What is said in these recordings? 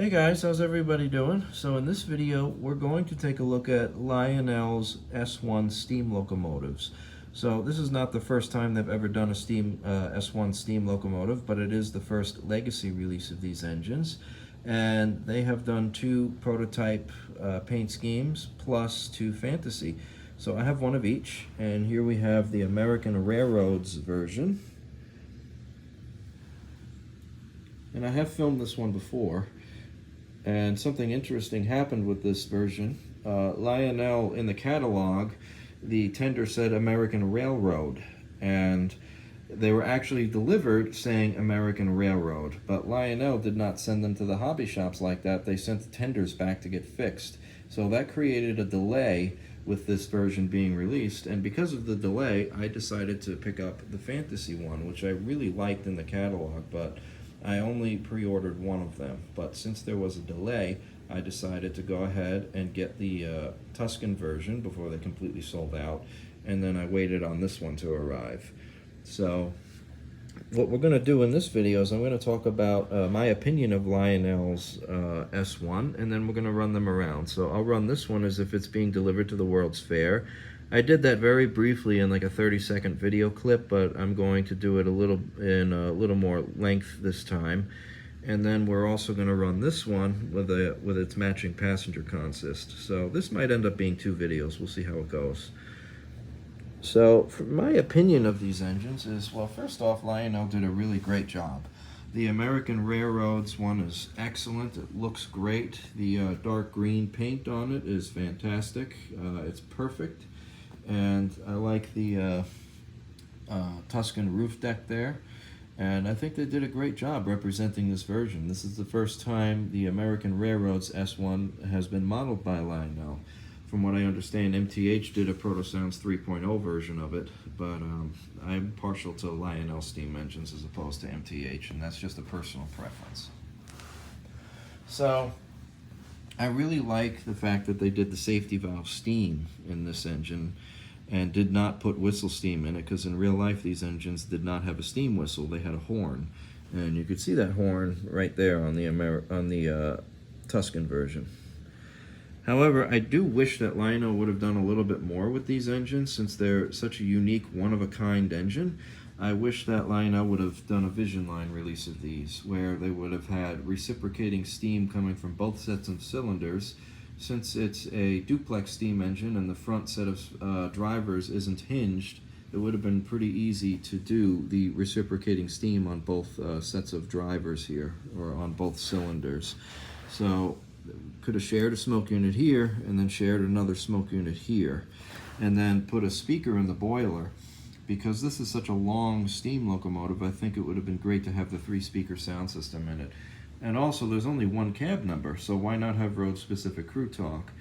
Hey guys, how's everybody doing? So in this video, we're going to take a look at Lionel's S1 steam locomotives. So this is not the first time they've ever done a S1 steam locomotive, but it is the first legacy release of these engines. And they have done two prototype paint schemes plus two fantasy. So I have one of each, and here we have the American Railroads version. And I have filmed this one before. And something interesting happened with this version. Lionel, in the catalog, the tender said American Railroad, and they were actually delivered saying American Railroad, but Lionel did not send them to the hobby shops like that. They sent the tenders back to get fixed. So that created a delay with this version being released, and because of the delay, I decided to pick up the fantasy one, which I really liked in the catalog, but I only pre-ordered one of them. But since there was a delay, I decided to go ahead and get the Tuscan version before they completely sold out, and then I waited on this one to arrive. So what we're going to do in this video is I'm going to talk about my opinion of Lionel's S1, and then we're going to run them around. So I'll run this one as if it's being delivered to the World's Fair. I did that very briefly in like a 30-second video clip, but I'm going to do it in a little more length this time. And then we're also going to run this one with its matching passenger consist. So this might end up being two videos. We'll see how it goes. So for my opinion of these engines is, well, first off, Lionel did a really great job. The American Railroads one is excellent. It looks great. The dark green paint on it is fantastic. It's perfect. And I like the Tuscan roof deck there, and I think they did a great job representing this version. This is the first time the American Railroads S1 has been modeled by Lionel. From what I understand, MTH did a Proto Sounds 3.0 version of it, but I'm partial to Lionel steam engines as opposed to MTH, and that's just a personal preference. So I really like the fact that they did the safety valve steam in this engine and did not put whistle steam in it, because in real life these engines did not have a steam whistle. They had a horn, and you could see that horn right there on the Tuscan version. However, I do wish that Lionel would have done a little bit more with these engines, since they're such a unique, one-of-a-kind engine. I wish that Lionel would have done a Vision Line release of these, where they would have had reciprocating steam coming from both sets of cylinders. Since it's a duplex steam engine and the front set of drivers isn't hinged, it would have been pretty easy to do the reciprocating steam on both sets of drivers here, or on both cylinders. So could have shared a smoke unit here and then shared another smoke unit here, and then put a speaker in the boiler. Because this is such a long steam locomotive, I think it would have been great to have the 3-speaker sound system in it. And also, there's only one cab number, so why not have road-specific crew talk?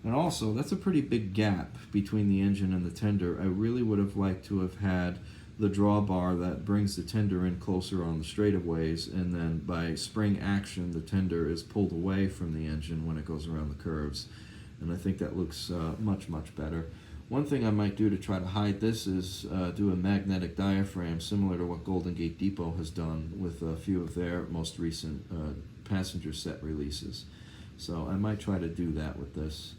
And also, that's a pretty big gap between the engine and the tender. I really would have liked to have had the drawbar that brings the tender in closer on the straightaways, and then by spring action, the tender is pulled away from the engine when it goes around the curves. And I think that looks much, much better. One thing I might do to try to hide this is do a magnetic diaphragm similar to what Golden Gate Depot has done with a few of their most recent passenger set releases. So I might try to do that with this.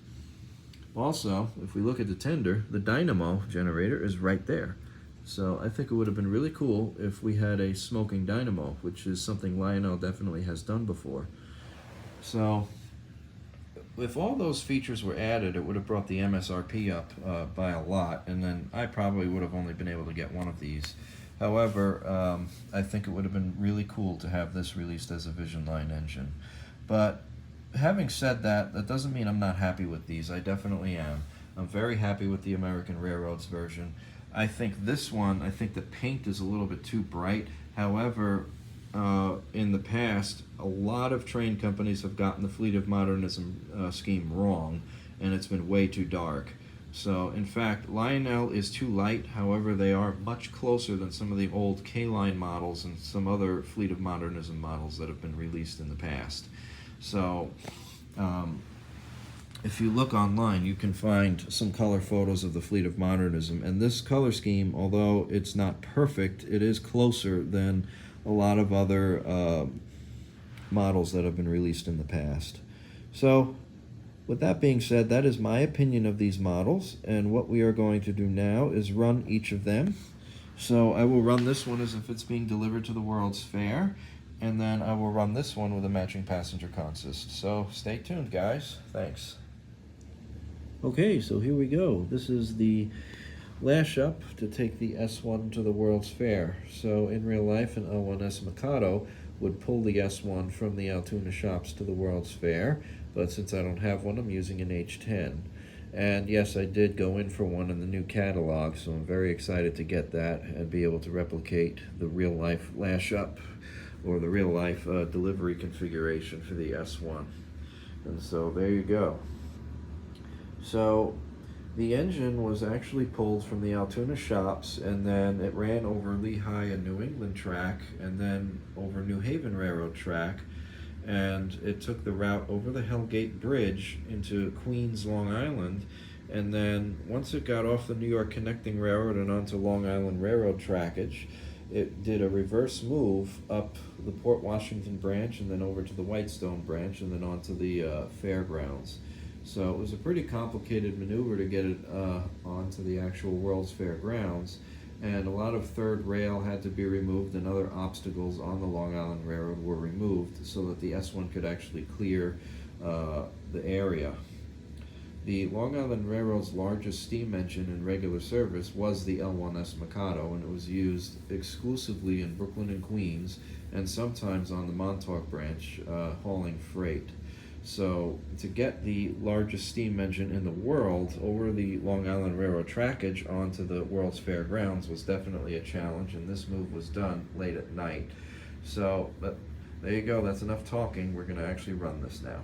Also, if we look at the tender, the dynamo generator is right there. So I think it would have been really cool if we had a smoking dynamo, which is something Lionel definitely has done before. So if all those features were added, it would have brought the MSRP up by a lot, and then I probably would have only been able to get one of these. However, I think it would have been really cool to have this released as a Vision Line engine. But having said that, that doesn't mean I'm not happy with these. I definitely am. I'm very happy with the American Railroads version. I think this one, I think the paint is a little bit too bright. However, in the past, a lot of train companies have gotten the Fleet of Modernism scheme wrong, and it's been way too dark. So, in fact, Lionel is too light. However, they are much closer than some of the old K-Line models and some other Fleet of Modernism models that have been released in the past. So, if you look online, you can find some color photos of the Fleet of Modernism, and this color scheme, although it's not perfect, it is closer than a lot of other models that have been released in the past. So, with that being said, that is my opinion of these models, and what we are going to do now is run each of them. So I will run this one as if it's being delivered to the World's Fair, and then I will run this one with a matching passenger consist. So stay tuned, guys. Thanks. Okay, so here we go. This is the lash up to take the S1 to the World's Fair. So in real life, an L1’s Mikado would pull the S1 from the Altoona shops to the World's Fair, but since I don't have one, I'm using an H10. And yes, I did go in for one in the new catalog, so I'm very excited to get that and be able to replicate the real-life lash up or the real-life delivery configuration for the S1. And so there you go. So the engine was actually pulled from the Altoona shops, and then it ran over Lehigh and New England track, and then over New Haven Railroad track, and it took the route over the Hellgate Bridge into Queens, Long Island, and then once it got off the New York Connecting Railroad and onto Long Island Railroad trackage, it did a reverse move up the Port Washington branch and then over to the Whitestone branch and then onto the fairgrounds. So it was a pretty complicated maneuver to get it onto the actual World's Fair grounds, and a lot of third rail had to be removed and other obstacles on the Long Island Railroad were removed so that the S1 could actually clear the area. The Long Island Railroad's largest steam engine in regular service was the L1’s Mikado, and it was used exclusively in Brooklyn and Queens and sometimes on the Montauk branch hauling freight. So to get the largest steam engine in the world over the Long Island Railroad trackage onto the World's Fair grounds was definitely a challenge, and this move was done late at night. So there you go, that's enough talking. We're going to actually run this now.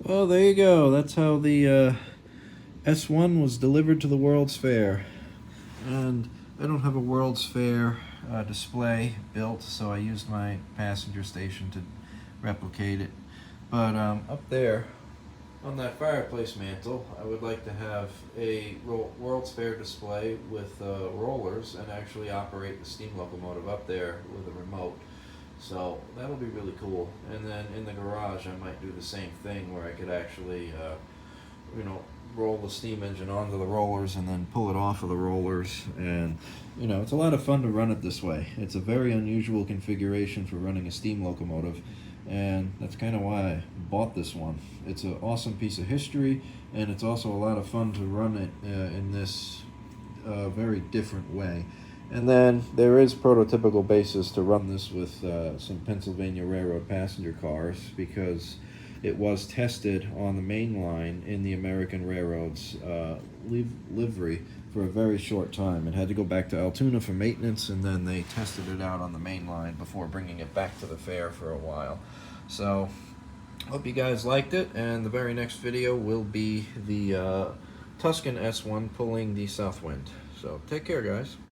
Well, there you go. That's how the S1 was delivered to the World's Fair. And I don't have a World's Fair display built, so I used my passenger station to replicate it. But up there on that fireplace mantle, I would like to have a World's Fair display with rollers and actually operate the steam locomotive up there with a remote. So that'll be really cool. And then in the garage, I might do the same thing where I could actually, roll the steam engine onto the rollers and then pull it off of the rollers. And, it's a lot of fun to run it this way. It's a very unusual configuration for running a steam locomotive. And that's kind of why I bought this one. It's an awesome piece of history, and it's also a lot of fun to run it in this very different way. And then there is prototypical basis to run this with some Pennsylvania Railroad passenger cars, because it was tested on the main line in the American Railroad's livery for a very short time. It had to go back to Altoona for maintenance, and then they tested it out on the main line before bringing it back to the fair for a while. So, hope you guys liked it, and the very next video will be the Tuscan S1 pulling the Southwind. So, take care, guys.